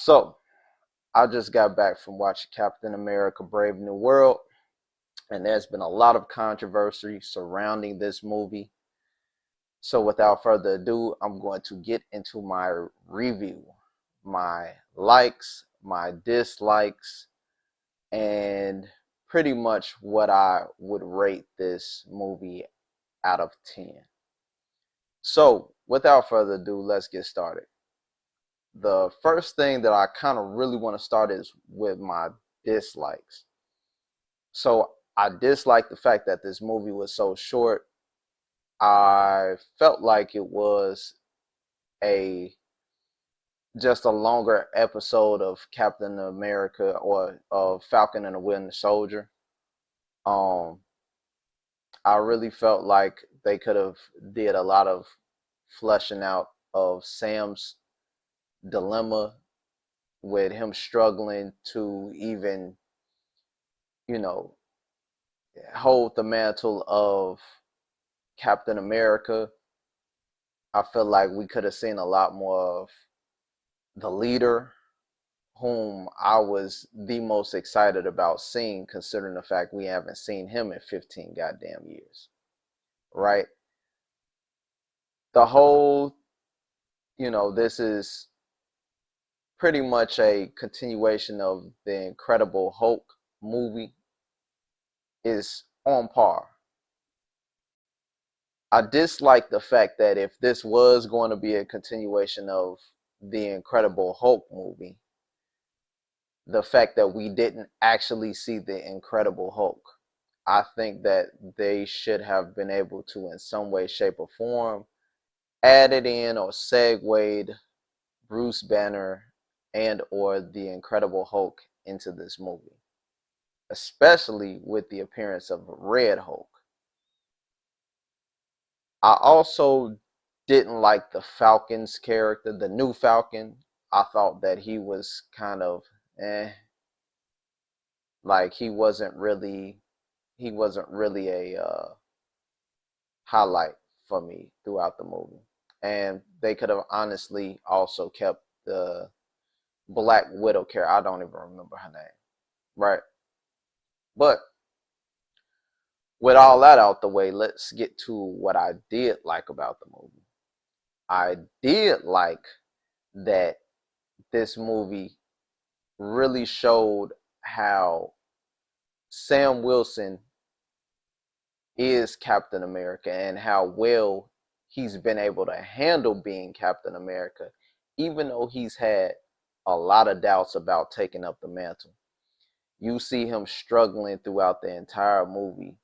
So, I just got back from watching Captain America Brave New World, and there's been a lot of controversy surrounding this movie. So, without further ado, I'm going to get into my review, my likes, my dislikes, and pretty much what I would rate this movie out of 10. So, without further ado, let's get started. The first thing that I kind of really want to start is with my dislikes. So I dislike the fact that this movie was so short. I felt like it was a just a longer episode of Captain America or of Falcon and the Winter Soldier. Um, I really felt like they could have did a lot of fleshing out of Sam's dilemma with him struggling to even, you know, hold the mantle of Captain America. I feel like we could have seen a lot more of the leader, whom I was the most excited about seeing, considering the fact we haven't seen him in 15 goddamn years, right? The whole, this is pretty much a continuation of the Incredible Hulk movie, is on par. I dislike the fact that if this was going to be a continuation of the Incredible Hulk movie, the fact that we didn't actually see the Incredible Hulk. I think that they should have been able to, in some way, shape, or form, added in or segued Bruce Banner and or the Incredible Hulk into this movie, especially with the appearance of Red Hulk. I also didn't like the Falcon's character, the new Falcon. I thought that he was kind of like he wasn't really a highlight for me throughout the movie. And they could have honestly also kept the Black Widow character. I don't even remember her name, right? But with all that out the way, let's get to what I did like about the movie. I did like that this movie really showed how Sam Wilson is Captain America and how well he's been able to handle being Captain America, even though he's had a lot of doubts about taking up the mantle. You see him struggling throughout the entire movie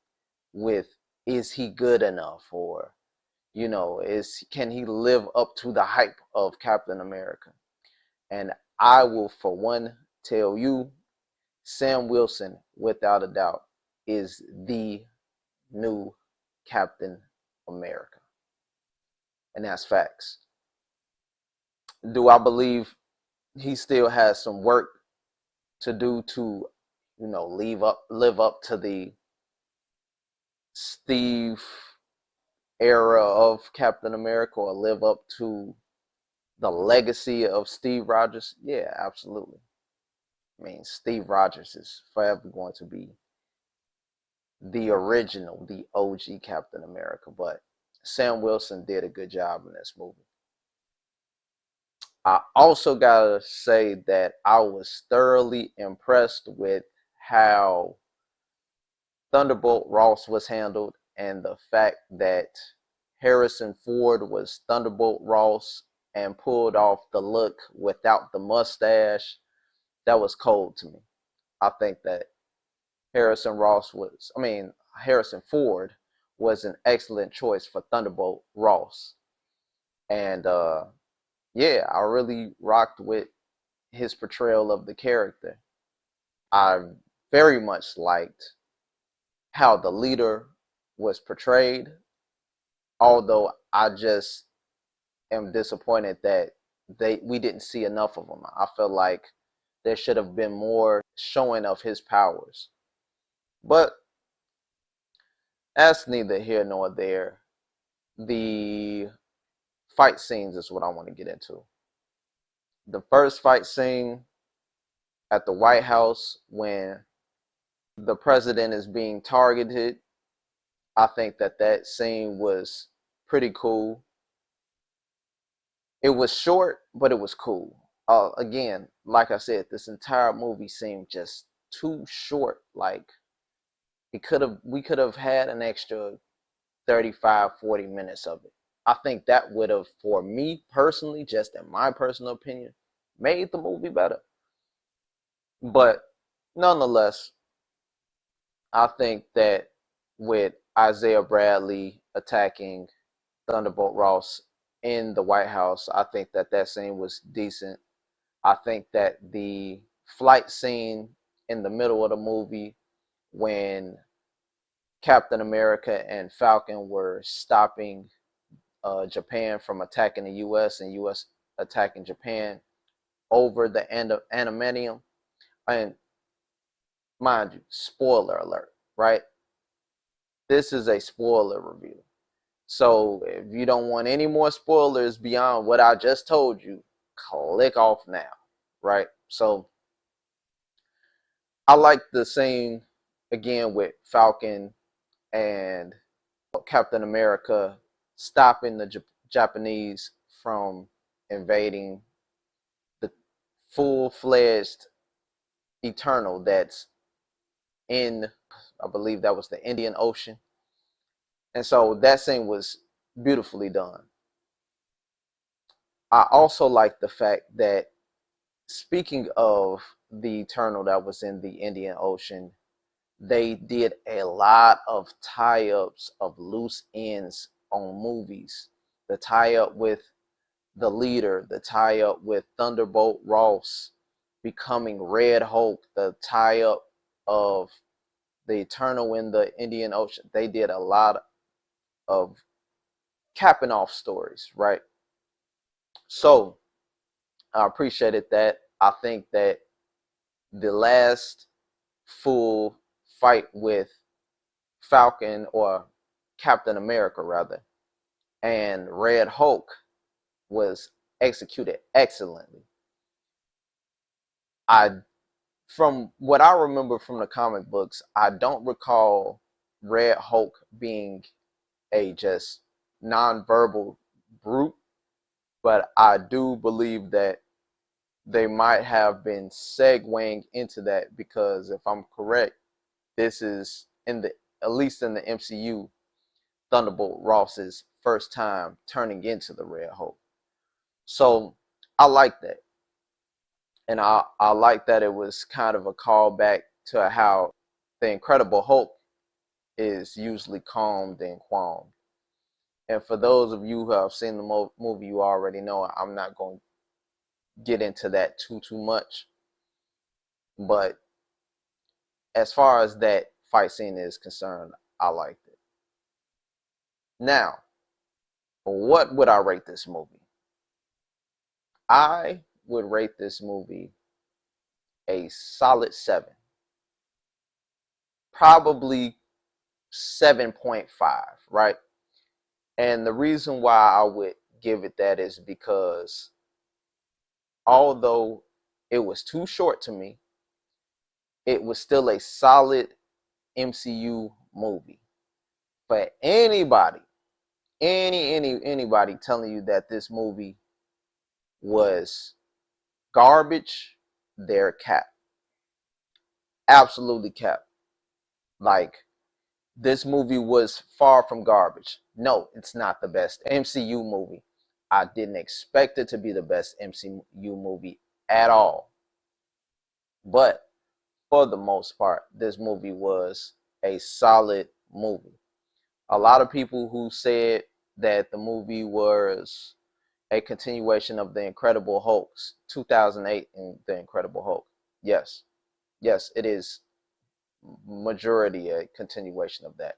with, is he good enough, or is can he live up to the hype of Captain America? And I will, for one, tell you, Sam Wilson, without a doubt, is the new Captain America. And that's facts. Do I believe he still has some work to do to, live up to the Steve era of Captain America, or live up to the legacy of Steve Rogers? Yeah, absolutely. I mean, Steve Rogers is forever going to be the original, the OG Captain America, but Sam Wilson did a good job in this movie. I also gotta say that I was thoroughly impressed with how Thunderbolt Ross was handled, and the fact that Harrison Ford was Thunderbolt Ross and pulled off the look without the mustache. That was cold to me. I think that Harrison Ford was an excellent choice for Thunderbolt Ross. And yeah, I really rocked with his portrayal of the character. I very much liked how the leader was portrayed, although I just am disappointed that we didn't see enough of him. I feel like there should have been more showing of his powers. But that's neither here nor there. The fight scenes is what I want to get into. The first fight scene at the White House when the president is being targeted, I think that scene was pretty cool. It was short, but it was cool. Again, like I said, this entire movie seemed just too short. Like we could have had an extra 35, 40 minutes of it. I think that would have, for me personally, just in my personal opinion, made the movie better. But nonetheless, I think that with Isaiah Bradley attacking Thunderbolt Ross in the White House, I think that scene was decent. I think that the flight scene in the middle of the movie when Captain America and Falcon were stopping Japan from attacking the U.S. and U.S. attacking Japan over the end of Adamantium. And mind you, spoiler alert, right? This is a spoiler review. So if you don't want any more spoilers beyond what I just told you, click off now, right? So I like the scene again with Falcon and Captain America stopping the Japanese from invading the full-fledged Eternal that's in, I believe that was the Indian Ocean. And so that scene was beautifully done. I also like the fact that, speaking of the Eternal that was in the Indian Ocean, they did a lot of tie-ups of loose ends on movies. The tie-up with the leader, the tie-up with Thunderbolt Ross becoming Red Hulk, the tie-up of the Eternal in the Indian Ocean. They did a lot of capping off stories, right? So I appreciated that. I think that the last full fight with Falcon, or Captain America rather, and Red Hulk was executed excellently. I From what I remember from the comic books, I don't recall Red Hulk being a just nonverbal brute, but I do believe that they might have been segueing into that, because if I'm correct, this is in the, at least in the MCU, Thunderbolt Ross's first time turning into the Red Hulk. So I like that. And I like that it was kind of a callback to how the Incredible Hulk is usually calmed and qualmed. And for those of you who have seen the movie, you already know I'm not going to get into that too much. But as far as that fight scene is concerned, I liked it. Now, what would I rate this movie? I would rate this movie a solid 7. Probably 7.5, right? And the reason why I would give it that is because although it was too short to me, it was still a solid MCU movie. For anybody, anybody telling you that this movie was garbage, they're capped. Absolutely capped. Like, this movie was far from garbage. No, it's not the best MCU movie. I didn't expect it to be the best MCU movie at all. But for the most part, this movie was a solid movie. A lot of people who said that the movie was a continuation of The Incredible Hulk's 2008 and The Incredible Hulk. Yes. Yes, it is majority a continuation of that.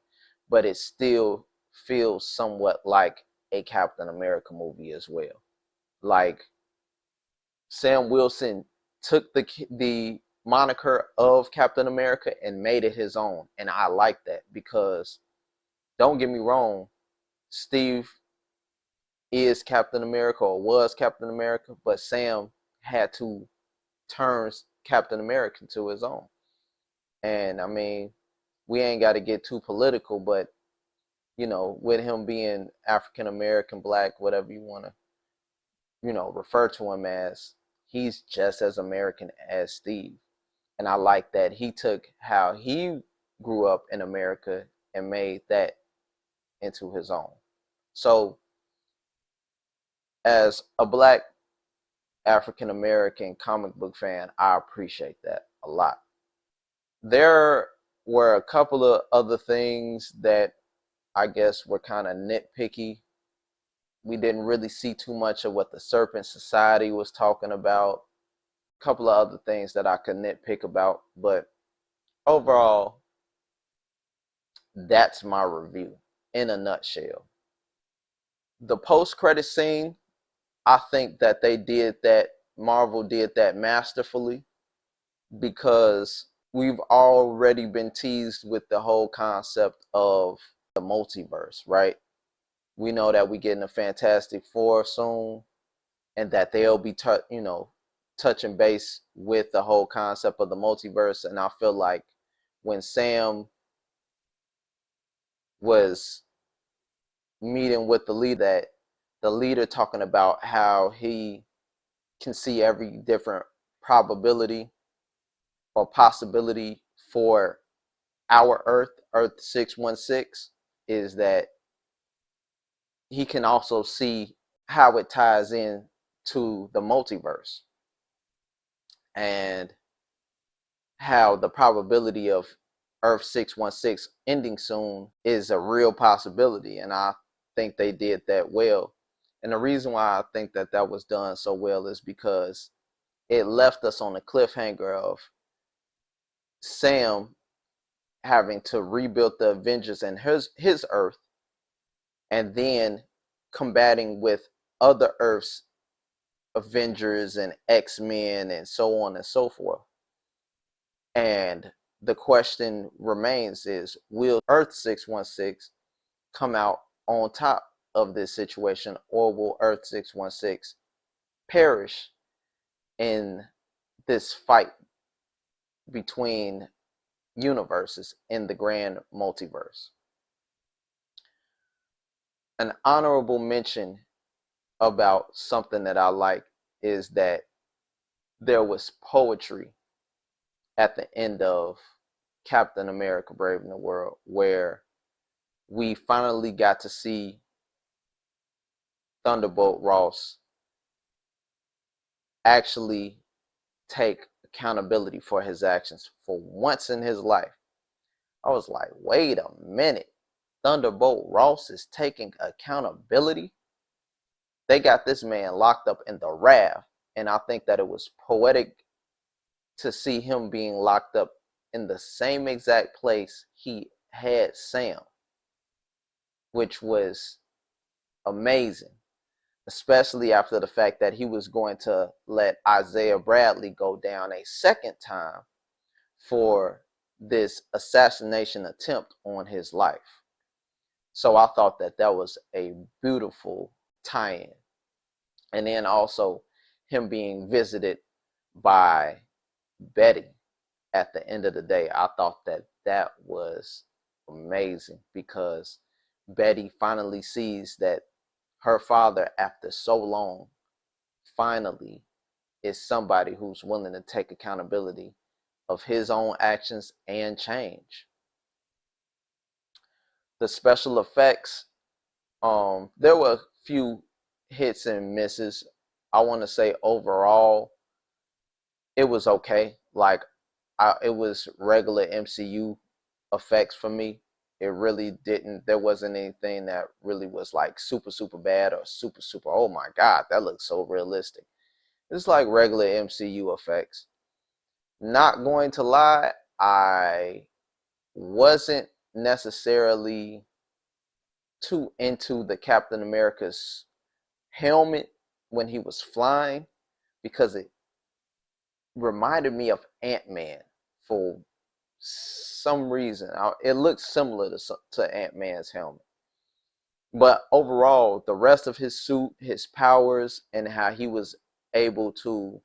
But it still feels somewhat like a Captain America movie as well. Like, Sam Wilson took the moniker of Captain America and made it his own. And I like that, because don't get me wrong, Steve is Captain America, or was Captain America, but Sam had to turn Captain America to his own. And I mean, we ain't got to get too political, but you know, with him being African American, black, whatever you want to, you know, refer to him as, he's just as American as Steve. And I like that he took how he grew up in America and made that into his own. So, as a black African American comic book fan, I appreciate that a lot. There were a couple of other things that I guess were kind of nitpicky. We didn't really see too much of what the Serpent Society was talking about. A couple of other things that I could nitpick about, but overall, that's my review in a nutshell. The post-credit scene, I think that Marvel did that masterfully, because we've already been teased with the whole concept of the multiverse, right? We know that we getting a Fantastic Four soon, and that they'll be touching base with the whole concept of the multiverse. And I feel like when Sam was meeting with the leader talking about how he can see every different probability or possibility for our Earth 616, is that he can also see how it ties in to the multiverse, and how the probability of Earth 616 ending soon is a real possibility. And I think they did that well. And the reason why I think that that was done so well is because it left us on a cliffhanger of Sam having to rebuild the Avengers and his Earth, and then combating with other Earths, Avengers and X-Men and so on and so forth. And the question remains is, will Earth 616 come out on top of this situation, or will Earth 616 perish in this fight between universes in the grand multiverse? An honorable mention about something that I like is that there was poetry at the end of Captain America Brave New World, where we finally got to see Thunderbolt Ross actually take accountability for his actions for once in his life. I was like, wait a minute. Thunderbolt Ross is taking accountability? They got this man locked up in the raft, and I think that it was poetic to see him being locked up in the same exact place he had Sam, which was amazing, especially after the fact that he was going to let Isaiah Bradley go down a second time for this assassination attempt on his life. So I thought that that was a beautiful tie-in. And then also him being visited by Betty at the end of the day, I thought that that was amazing, because Betty finally sees that her father, after so long, finally is somebody who's willing to take accountability of his own actions and change. The special effects, there were a few hits and misses. I want to say overall, it was okay. Like, it was regular MCU effects for me. It really didn't, there wasn't anything that really was like super, super bad or super, super, oh my God, that looks so realistic. It's like regular MCU effects. Not going to lie, I wasn't necessarily too into the Captain America's helmet when he was flying, because it reminded me of Ant-Man for some reason. It looked similar to Ant-Man's helmet. But overall, the rest of his suit, his powers, and how he was able to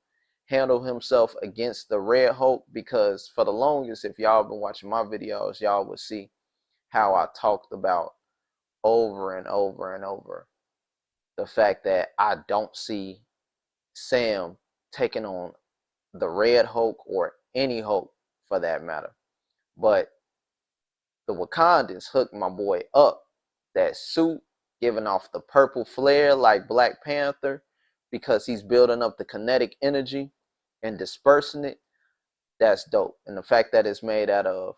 handle himself against the Red Hulk, because for the longest, if y'all been watching my videos, y'all would see how I talked about over and over and over the fact that I don't see Sam taking on the Red Hulk or any Hulk for that matter. But the Wakandans hooked my boy up. That suit giving off the purple flare like Black Panther, because he's building up the kinetic energy and dispersing it. That's dope. And the fact that it's made out of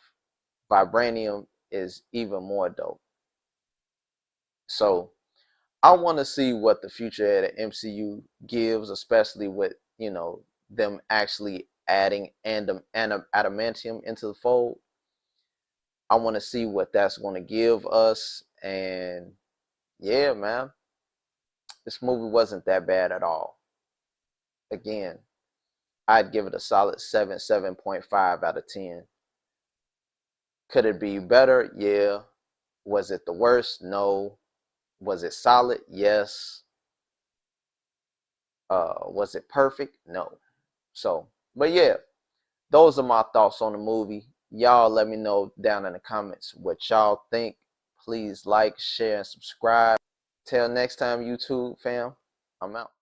vibranium is even more dope. So I want to see what the future of the MCU gives, especially with, you know, them actually adding adamantium into the fold. I want to see what that's going to give us. And yeah, man, this movie wasn't that bad at all. Again, I'd give it a solid 7.5 out of 10. Could it be better? Yeah. Was it the worst? No. Was it solid? Yes. Was it perfect? No. So, but yeah, those are my thoughts on the movie. Y'all let me know down in the comments what y'all think. Please like, share, and subscribe. Till next time, YouTube fam, I'm out.